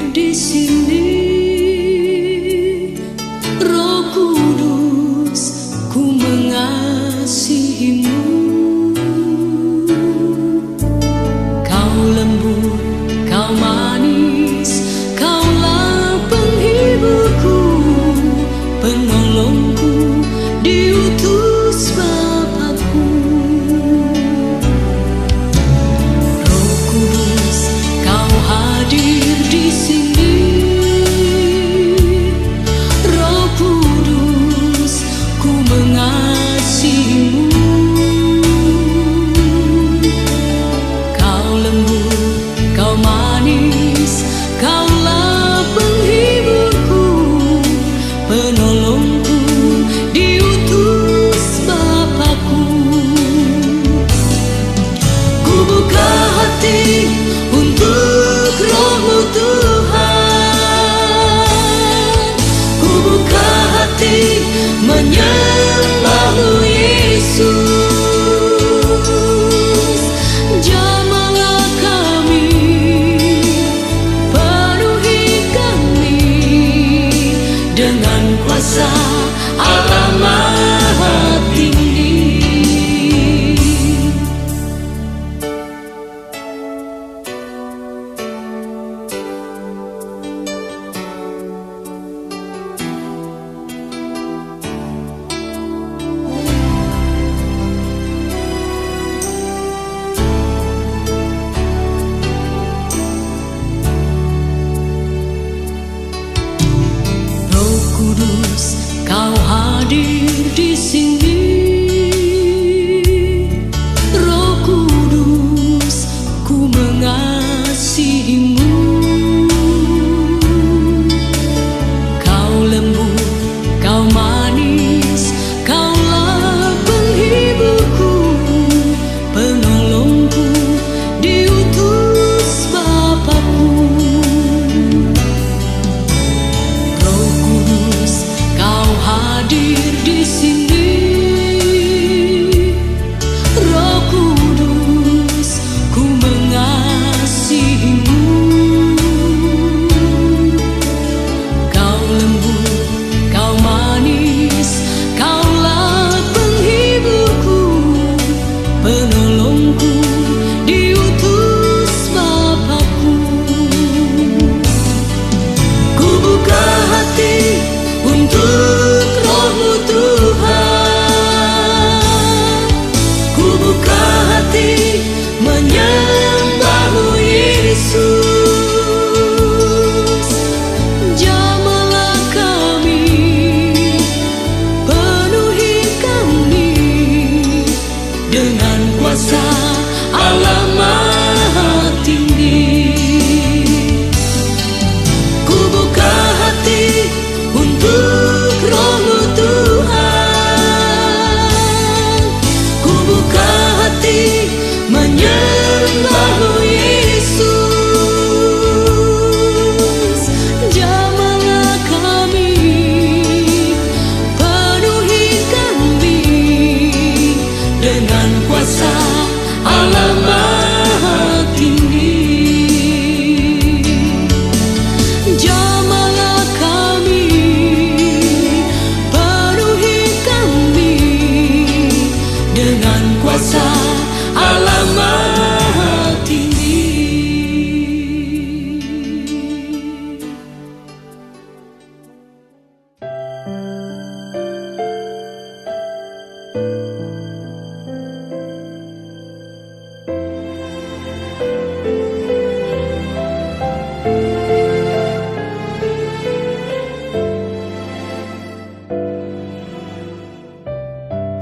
di sini. Roh Kudus, ku mengasihimu. Kau lembut, kau manis, kaulah penghiburku, penolongku, diutus Bapakku. Roh Kudus, kau hadir di sini. Roh Kudus, ku mengasihimu. Kau lembut, kau manis, kaulah penghiburku, penolongku, diutus Bapakku. Ku buka hati untuk Roh-Mu Tuhan. Ku buka hati menyembah-Mu Yesus. Jamahlah kami, penuhi kami dengan kuasa Allah Maha Tinggi. Roh Kudus, kau hadir di sini. Roh Kudus, ku mengasihimu. Kau lembut, kau manis, kaulah penghiburku, penolongku, diutus Bapakku. Roh Kudus, kau hadir di sini. Roh Kudus, ku mengasihimu. Kau lembut, kau manis, kaulah penghiburku, penolongku, diutus Bapakku. Ku buka hati untuk Roh-Mu Tuhan. Ku buka hati menyembah-Mu Yesus. Jamahlah kami, penuhi kami dengan kuasa Allah Maha Tinggi. Ku buka hati untuk Roh-Mu Tuhan. Ku buka hati menyembah-Mu Yesus. Jamahlah kami, penuhi kami dengan kuasa Allah Maha Tinggi. Jamahlah kami, penuhi kami dengan kuasa Allah Maha Tinggi.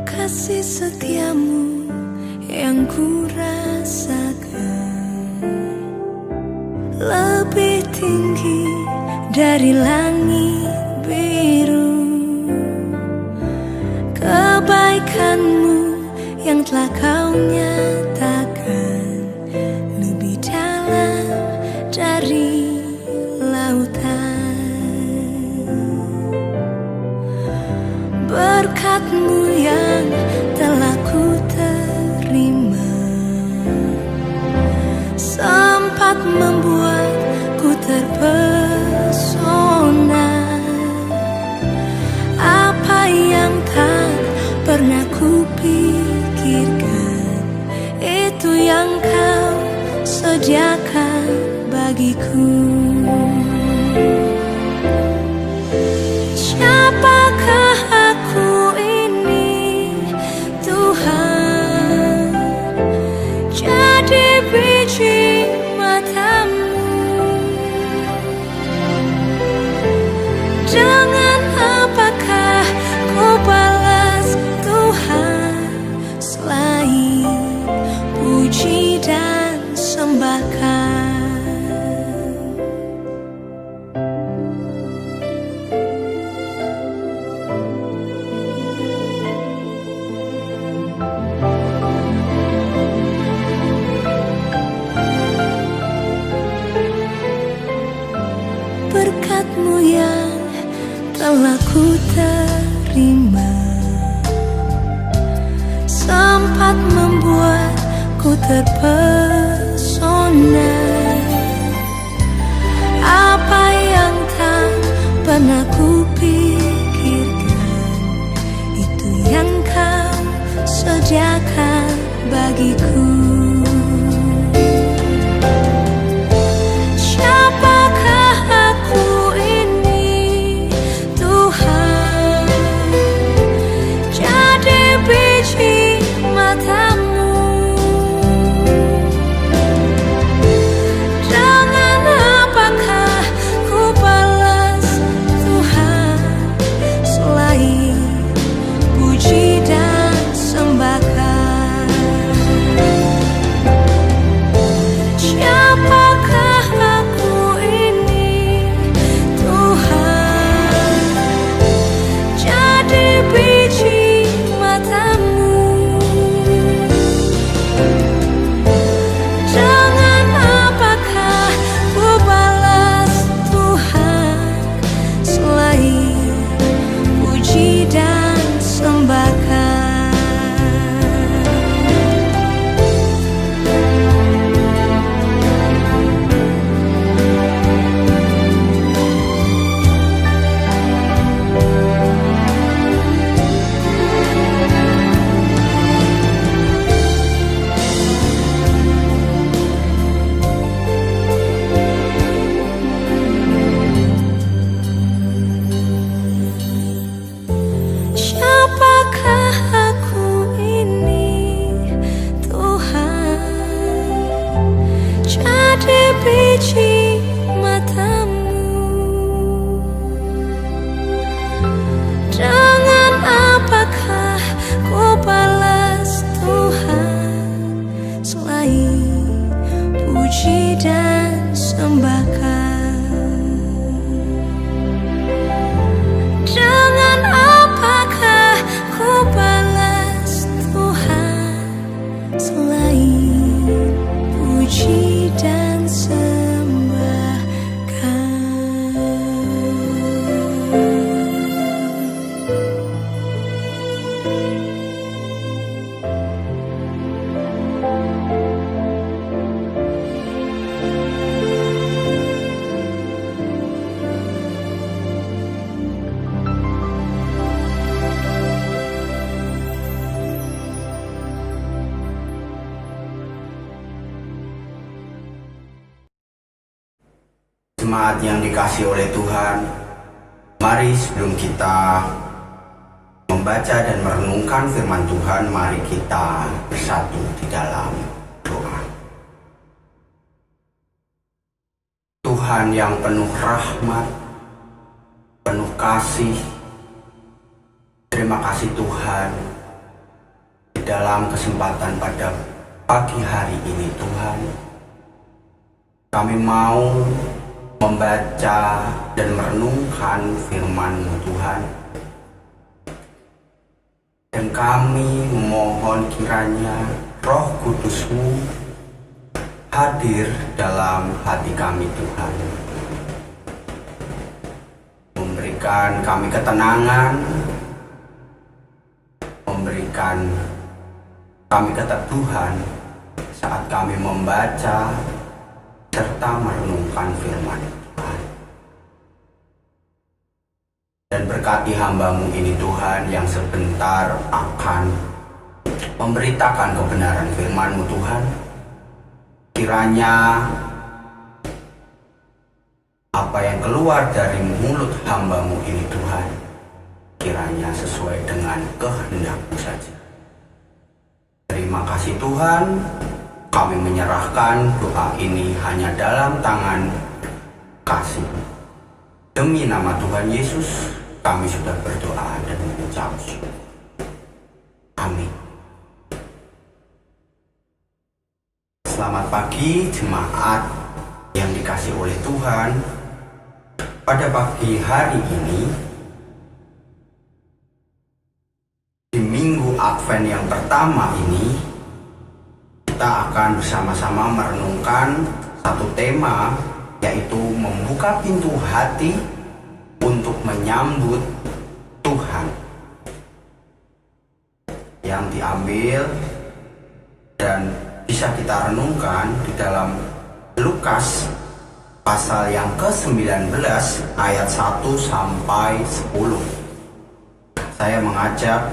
Kasih setiamu yang ku rasakan lebih tinggi dari langit biru. Kebaikanmu yang telah kau nyatakan lebih dalam dari lautan. Berkat-Mu yang telah ku terima sempat membuatku terpesona. bagiku. Siapakah aku ini, Tuhan? Jadi biji matamu. Dengan apakah ku balas Tuhan selain puji dan sembahkan? Berkat-Mu yang telah ku terima sempat membuatku terpesona. Apa yang tak pernah ku pikirkan, itu yang Kau sediakan bagiku. Siapakah aku ini, Tuhan? Jadi biji matamu. Dengan apakah ku balas Tuhan selain puji dan sembahkan? Siapakah aku ini, Tuhan? Jadi biji matamu. Dengan apakah ku balas Tuhan selain puji dan sembahkan? Siapakah aku ini, Tuhan? Jadi biji matamu. Dengan apakah ku balas Tuhan selain puji dan sembahkan? Dengan apakah ku balas Tuhan selain puji dan sembahkan? Jemaat yang dikasihi oleh Tuhan, mari sebelum kita membaca dan merenungkan firman Tuhan, mari kita bersatu di dalam doa. Tuhan yang penuh rahmat, penuh kasih, terima kasih Tuhan di dalam kesempatan pada pagi hari ini Tuhan. Kami mau membaca dan merenungkan firman-Mu Tuhan. Dan kami memohon kiranya Roh Kudus-Mu hadir dalam hati kami Tuhan. Memberikan kami ketenangan, memberikan kami keteguhan saat kami membaca serta merenungkan firman Tuhan. Dan berkati hamba-Mu ini Tuhan yang sebentar akan memberitakan kebenaran firman-Mu Tuhan. Kiranya apa yang keluar dari mulut hamba-Mu ini Tuhan, kiranya sesuai dengan kehendak-Mu saja. Terima kasih Tuhan, kami menyerahkan doa ini hanya dalam tangan kasih. Demi nama Tuhan Yesus, kami sudah berdoa dan mengucap syukur. Amin. Selamat pagi jemaat yang dikasih oleh Tuhan. Pada pagi hari ini, di minggu Advent yang pertama ini, kita akan bersama-sama merenungkan satu tema, yaitu membuka pintu hati untuk menyambut Tuhan, yang diambil dan bisa kita renungkan di dalam Lukas pasal yang ke-19 ayat 1 sampai 10. Saya mengajak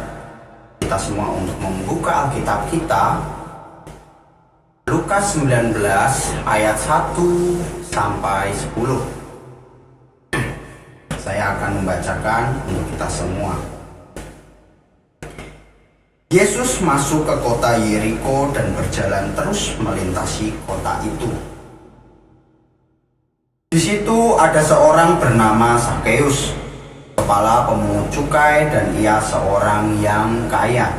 kita semua untuk membuka Alkitab kita, Lukas 19 ayat 1 sampai 10. Saya akan membacakan untuk kita semua. Yesus masuk ke kota Yeriko dan berjalan terus melintasi kota itu. Di situ ada seorang bernama Zakheus, kepala pemungut cukai, dan ia seorang yang kaya.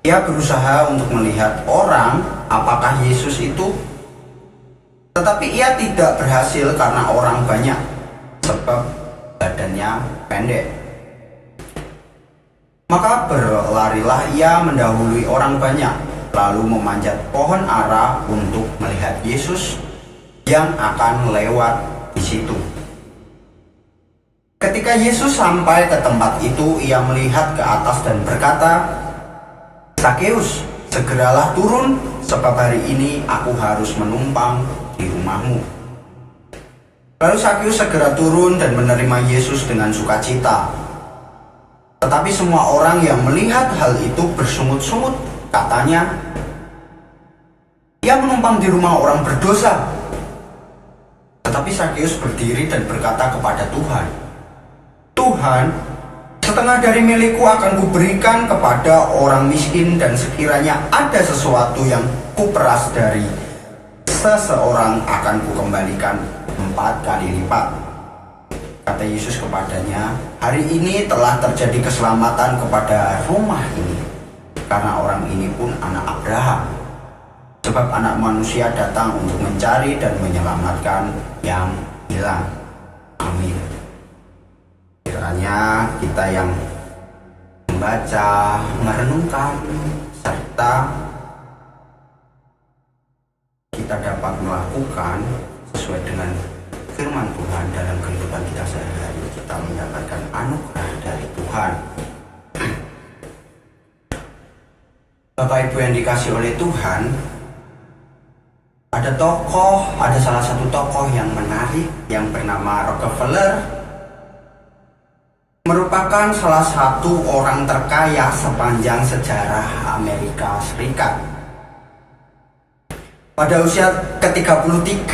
Ia berusaha untuk melihat orang apakah Yesus itu, tetapi ia tidak berhasil karena orang banyak, sebab badannya pendek. Maka berlarilah ia mendahului orang banyak, lalu memanjat pohon ara untuk melihat Yesus yang akan lewat di situ. Ketika Yesus sampai ke tempat itu, ia melihat ke atas dan berkata, "Zakheus, segeralah turun, sebab hari ini aku harus menumpang di rumahmu." Lalu Zakheus segera turun dan menerima Yesus dengan sukacita. Tetapi semua orang yang melihat hal itu bersungut-sungut, katanya, "Ia menumpang di rumah orang berdosa." Tetapi Zakheus berdiri dan berkata kepada Tuhan, "Tuhan, setengah dari milikku akan kuberikan kepada orang miskin, dan sekiranya ada sesuatu yang kuperas dari seseorang akan kukembalikan 4 kali lipat." Kata Yesus kepadanya, "Hari ini telah terjadi keselamatan kepada rumah ini, karena orang ini pun anak Abraham. Sebab Anak Manusia datang untuk mencari dan menyelamatkan yang hilang." Amin. Kiranya kita yang membaca, merenungkan, serta kita dapat melakukan sesuai dengan firman Tuhan dalam kehidupan kita sehari-hari, kita mendapatkan anugerah dari Tuhan. Bapak Ibu yang dikasih oleh Tuhan, ada salah satu tokoh yang menarik yang bernama Rockefeller, merupakan salah satu orang terkaya sepanjang sejarah Amerika Serikat. Pada usia ke-33,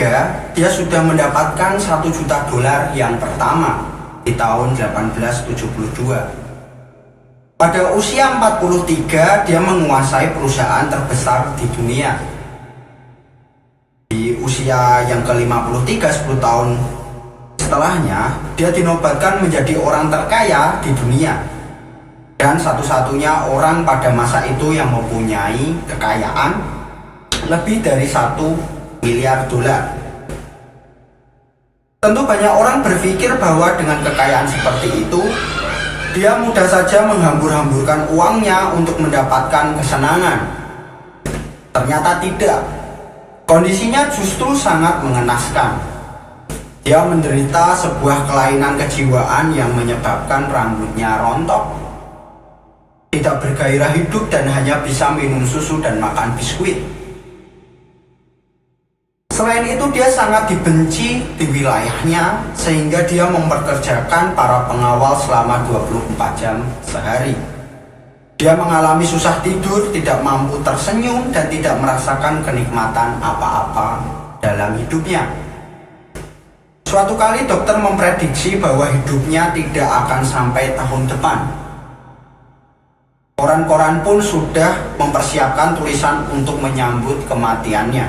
dia sudah mendapatkan $1 juta yang pertama di tahun 1872. Pada usia 43, dia menguasai perusahaan terbesar di dunia. Di usia yang ke-53, 10 tahun setelahnya, dia dinobatkan menjadi orang terkaya di dunia. Dan satu-satunya orang pada masa itu yang mempunyai kekayaan lebih dari $1 miliar. Tentu banyak orang berpikir bahwa dengan kekayaan seperti itu, dia mudah saja menghambur-hamburkan uangnya untuk mendapatkan kesenangan. Ternyata tidak. Kondisinya justru sangat mengenaskan. Dia menderita sebuah kelainan kejiwaan yang menyebabkan rambutnya rontok, tidak bergairah hidup, dan hanya bisa minum susu dan makan biskuit. Selain itu, dia sangat dibenci di wilayahnya, sehingga dia memperkerjakan para pengawal selama 24 jam sehari. Dia mengalami susah tidur, tidak mampu tersenyum, dan tidak merasakan kenikmatan apa-apa dalam hidupnya. Suatu kali dokter memprediksi bahwa hidupnya tidak akan sampai tahun depan. Koran-koran pun sudah mempersiapkan tulisan untuk menyambut kematiannya.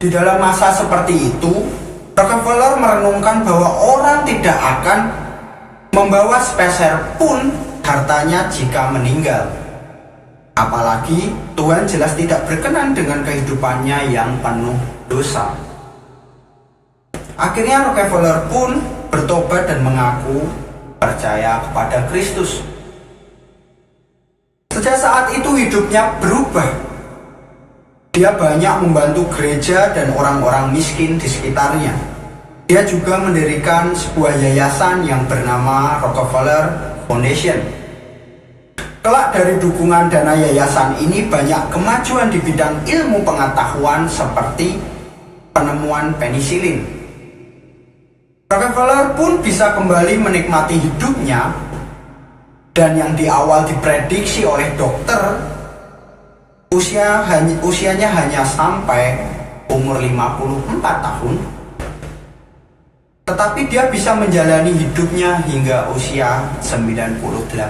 Di dalam masa seperti itu, Rockefeller merenungkan bahwa orang tidak akan membawa sepeser pun hartanya jika meninggal. Apalagi Tuhan jelas tidak berkenan dengan kehidupannya yang penuh dosa. Akhirnya Rockefeller pun bertobat dan mengaku percaya kepada Kristus. Sejak saat itu hidupnya berubah. Dia banyak membantu gereja dan orang-orang miskin di sekitarnya. Dia juga mendirikan sebuah yayasan yang bernama Rockefeller Foundation. Kelak dari dukungan dana yayasan ini banyak kemajuan di bidang ilmu pengetahuan seperti penemuan penisilin. Rockefeller pun bisa kembali menikmati hidupnya, dan yang di awal diprediksi oleh dokter usianya hanya sampai umur 54 tahun, tetapi dia bisa menjalani hidupnya hingga usia 98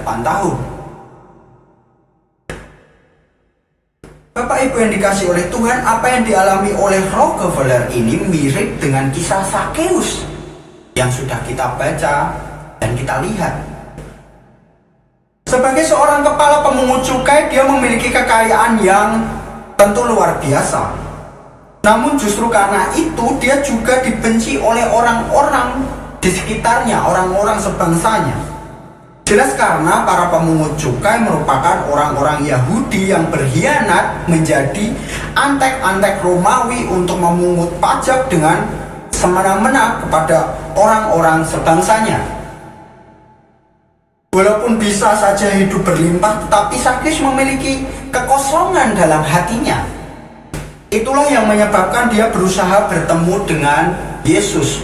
tahun. Bapak Ibu yang dikasihi oleh Tuhan, apa yang dialami oleh Rockefeller ini mirip dengan kisah Sakeus yang sudah kita baca dan kita lihat. Sebagai seorang kepala pemungut cukai, dia memiliki kekayaan yang tentu luar biasa. Namun justru karena itu dia juga dibenci oleh orang-orang di sekitarnya, orang-orang sebangsanya. Jelas karena para pemungut cukai merupakan orang-orang Yahudi yang berkhianat menjadi antek-antek Romawi untuk memungut pajak dengan semena-mena kepada orang-orang sebangsanya. Walaupun bisa saja hidup berlimpah, tetapi Sakeus memiliki kekosongan dalam hatinya. Itulah yang menyebabkan dia berusaha bertemu dengan Yesus.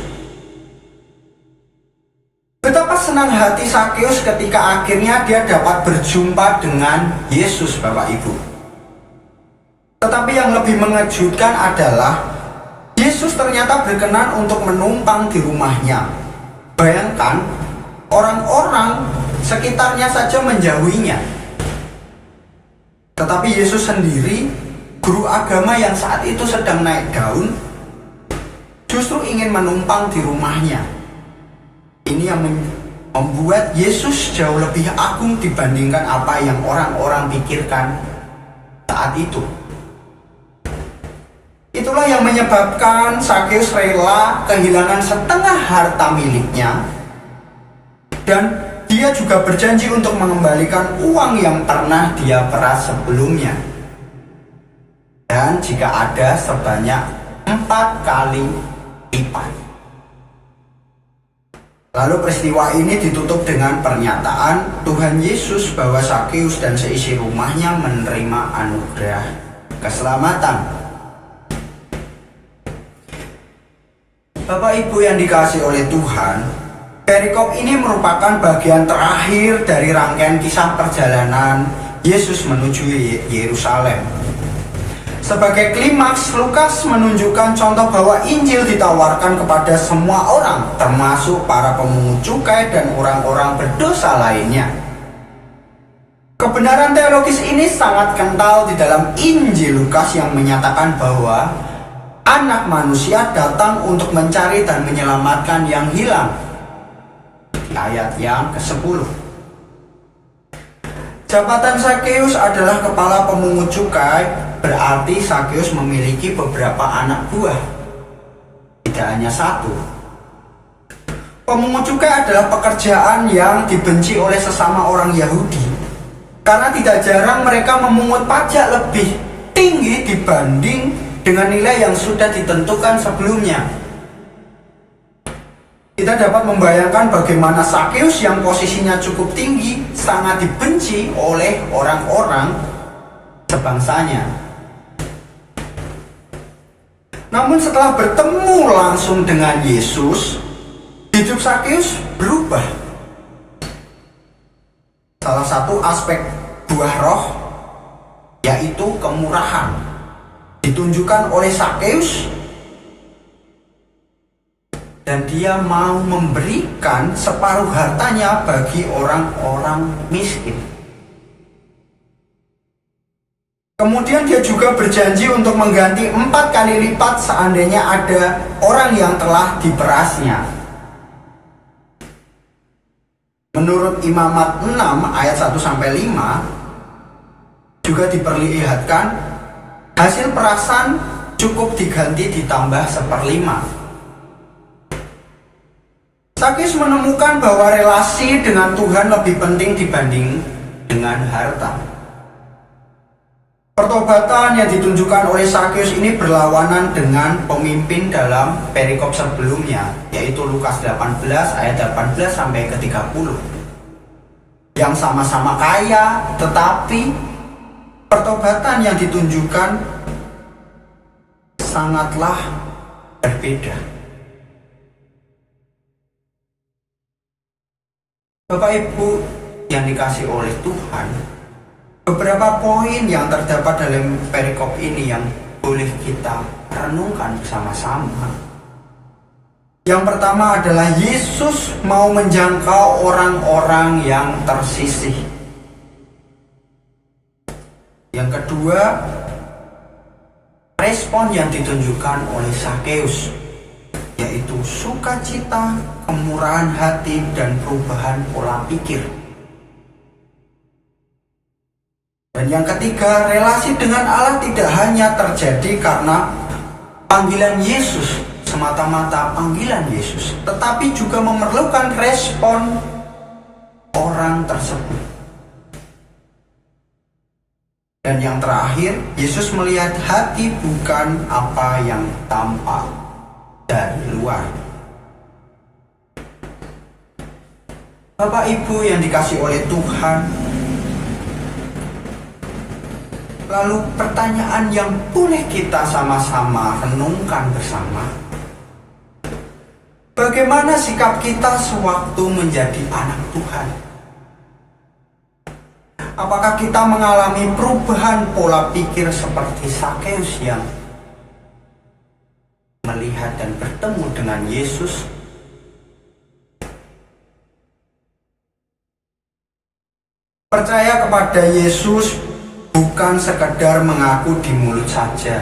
Betapa senang hati Sakeus ketika akhirnya dia dapat berjumpa dengan Yesus, Bapak Ibu. Tetapi yang lebih mengejutkan adalah Yesus ternyata berkenan untuk menumpang di rumahnya. Bayangkan, orang-orang sekitarnya saja menjauhinya. Tetapi Yesus sendiri, guru agama yang saat itu sedang naik daun, justru ingin menumpang di rumahnya. Ini yang membuat Yesus jauh lebih agung dibandingkan apa yang orang-orang pikirkan saat itu. Itulah yang menyebabkan Sakeus rela kehilangan setengah harta miliknya, dan dia juga berjanji untuk mengembalikan uang yang pernah dia peras sebelumnya, dan jika ada sebanyak 4 kali lipat. Lalu peristiwa ini ditutup dengan pernyataan Tuhan Yesus bahwa Sakeus dan seisi rumahnya menerima anugerah keselamatan. Bapak Ibu yang dikasihi oleh Tuhan, perikop ini merupakan bagian terakhir dari rangkaian kisah perjalanan Yesus menuju Yerusalem. Sebagai klimaks, Lukas menunjukkan contoh bahwa Injil ditawarkan kepada semua orang, termasuk para pemungut cukai dan orang-orang berdosa lainnya. Kebenaran teologis ini sangat kental di dalam Injil Lukas yang menyatakan bahwa Anak Manusia datang untuk mencari dan menyelamatkan yang hilang. Di ayat yang ke-10. Jabatan Sakeus adalah kepala pemungut cukai, berarti Sakeus memiliki beberapa anak buah, tidak hanya satu. Pemungut cukai adalah pekerjaan yang dibenci oleh sesama orang Yahudi, karena tidak jarang mereka memungut pajak lebih tinggi dibanding dengan nilai yang sudah ditentukan sebelumnya. Kita dapat membayangkan bagaimana Sakeus yang posisinya cukup tinggi sangat dibenci oleh orang-orang sebangsanya. Namun setelah bertemu langsung dengan Yesus, hidup Sakeus berubah. Salah satu aspek buah roh yaitu kemurahan ditunjukkan oleh Sakeus dan dia mau memberikan separuh hartanya bagi orang-orang miskin. Kemudian dia juga berjanji untuk mengganti 4 kali lipat seandainya ada orang yang telah diperasnya. Menurut Imamat 6 ayat 1-5 juga diperlihatkan hasil perasan cukup diganti ditambah 1/5. Sakeus menemukan bahwa relasi dengan Tuhan lebih penting dibanding dengan harta. Pertobatan yang ditunjukkan oleh Sakeus ini berlawanan dengan pemimpin dalam perikop sebelumnya, yaitu Lukas 18 ayat 18 sampai ke 30. Yang sama-sama kaya, tetapi pertobatan yang ditunjukkan sangatlah berbeda. Bapak Ibu yang dikasih oleh Tuhan, beberapa poin yang terdapat dalam perikop ini yang boleh kita renungkan bersama-sama. Yang pertama adalah Yesus mau menjangkau orang-orang yang tersisih. Yang kedua, respon yang ditunjukkan oleh Sakeus, yaitu sukacita, kemurahan hati, dan perubahan pola pikir. Dan yang ketiga, relasi dengan Allah tidak hanya terjadi karena panggilan Yesus, semata-mata panggilan Yesus, tetapi juga memerlukan respon orang tersebut. Dan yang terakhir, Yesus melihat hati bukan apa yang tampak dari luar. Bapak Ibu yang dikasih oleh Tuhan, lalu pertanyaan yang boleh kita sama-sama renungkan bersama, bagaimana sikap kita sewaktu menjadi anak Tuhan? Apakah kita mengalami perubahan pola pikir seperti Sakeus yang melihat dan bertemu dengan Yesus? Percaya kepada Yesus bukan sekedar mengaku di mulut saja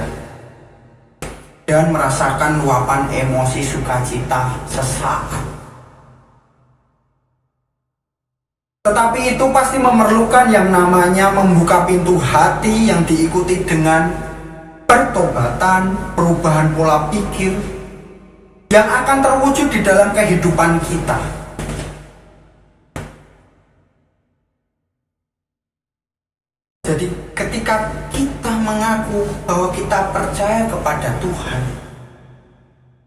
dan merasakan luapan emosi sukacita sesaat, tetapi itu pasti memerlukan yang namanya membuka pintu hati yang diikuti dengan pertobatan, perubahan pola pikir yang akan terwujud di dalam kehidupan kita. Jadi ketika kita mengaku bahwa kita percaya kepada Tuhan,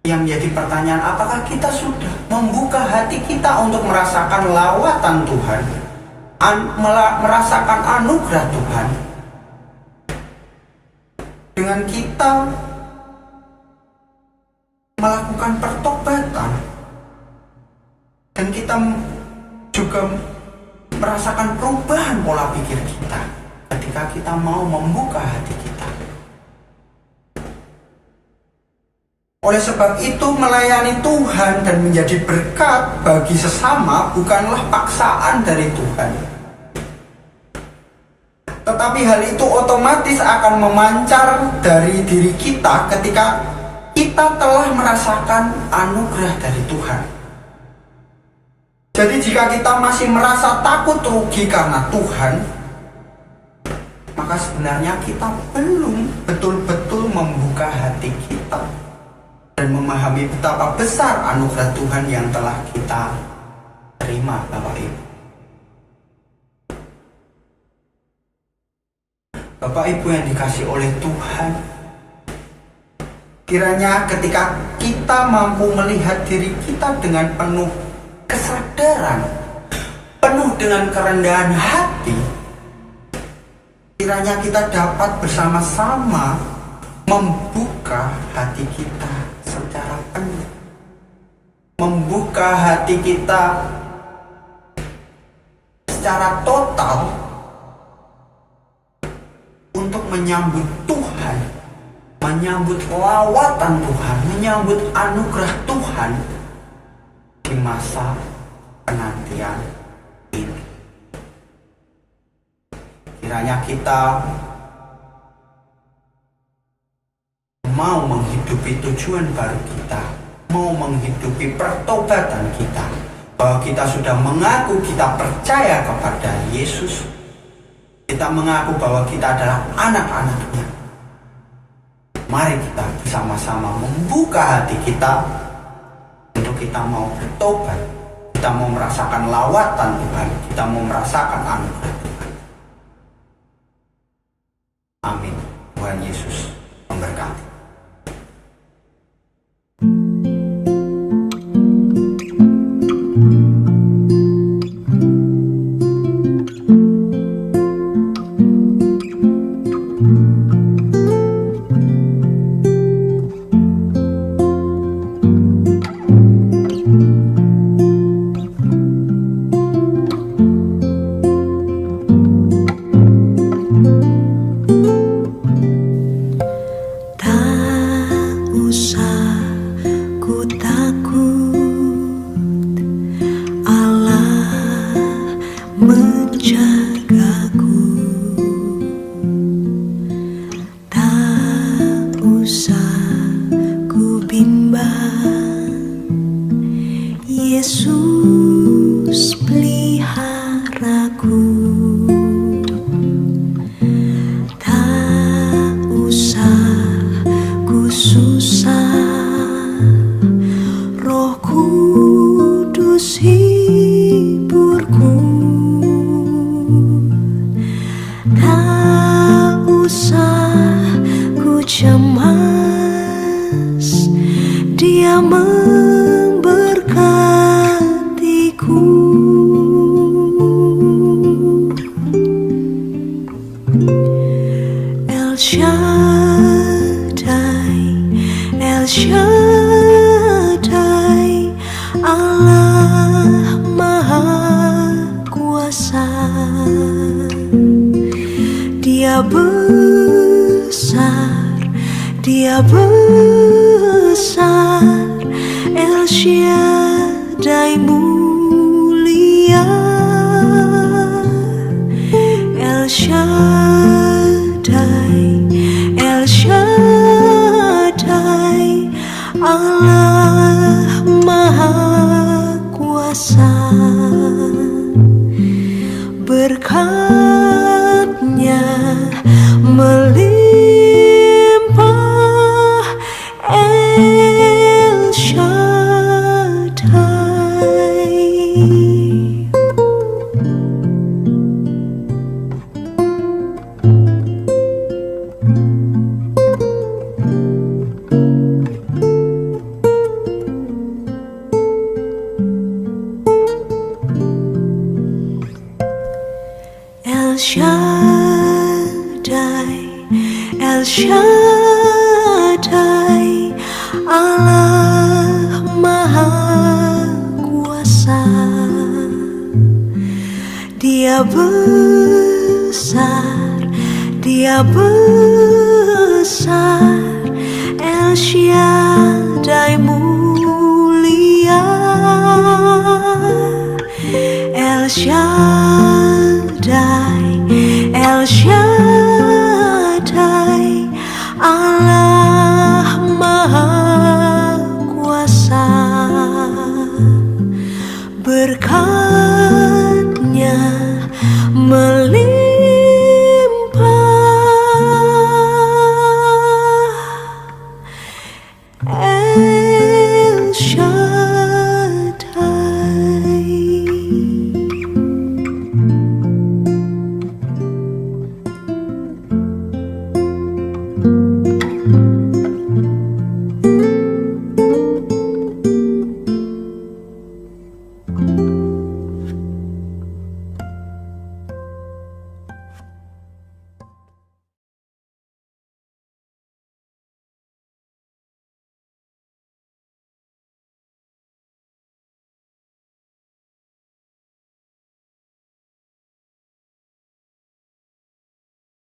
yang menjadi pertanyaan, apakah kita sudah membuka hati kita untuk merasakan lawatan Tuhan, merasakan anugerah Tuhan? Dengan kita melakukan pertobatan dan kita juga merasakan perubahan pola pikir kita ketika kita mau membuka hati kita. Oleh sebab itu, melayani Tuhan dan menjadi berkat bagi sesama bukanlah paksaan dari Tuhan, tetapi hal itu otomatis akan memancar dari diri kita ketika kita telah merasakan anugerah dari Tuhan. Jadi jika kita masih merasa takut rugi karena Tuhan, maka sebenarnya kita belum betul-betul membuka hati kita dan memahami betapa besar anugerah Tuhan yang telah kita terima, Bapak Ibu. Bapak Ibu yang dikasih oleh Tuhan, kiranya ketika kita mampu melihat diri kita dengan penuh kesadaran, penuh dengan kerendahan hati, kiranya kita dapat bersama-sama membuka hati kita secara penuh, membuka hati kita secara total untuk menyambut Tuhan, menyambut lawatan Tuhan, menyambut anugerah Tuhan masa penantian ini. Kiranya kita mau menghidupi tujuan baru kita, mau menghidupi pertobatan kita, bahwa kita sudah mengaku kita percaya kepada Yesus, kita mengaku bahwa kita adalah anak-anaknya. Mari kita bersama-sama membuka hati kita untuk kita mau bertobat, kita mau merasakan lawatan Tuhan, kita mau merasakan anugerah Tuhan. Amin. Tuhan Yesus memberkati. Menjagaku, tak usah ku bimbang. Yesus peliharaku, tak usah ku susah. Roh Kudus hiburku, tak usah ku cemas. Dia memberkatiku. El Shaddai, El Shaddai, Allah Maha Kuasa. Dia besar, Dia besar, El Shaddai mulia, El Shaddai, El Shaddai, Allah Maha Kuasa. Berkat-Nya melimpah, El Shaddai. El Shaddai, El Shaddai, Allah Maha Kuasa. Dia besar, Dia besar, El Shaddai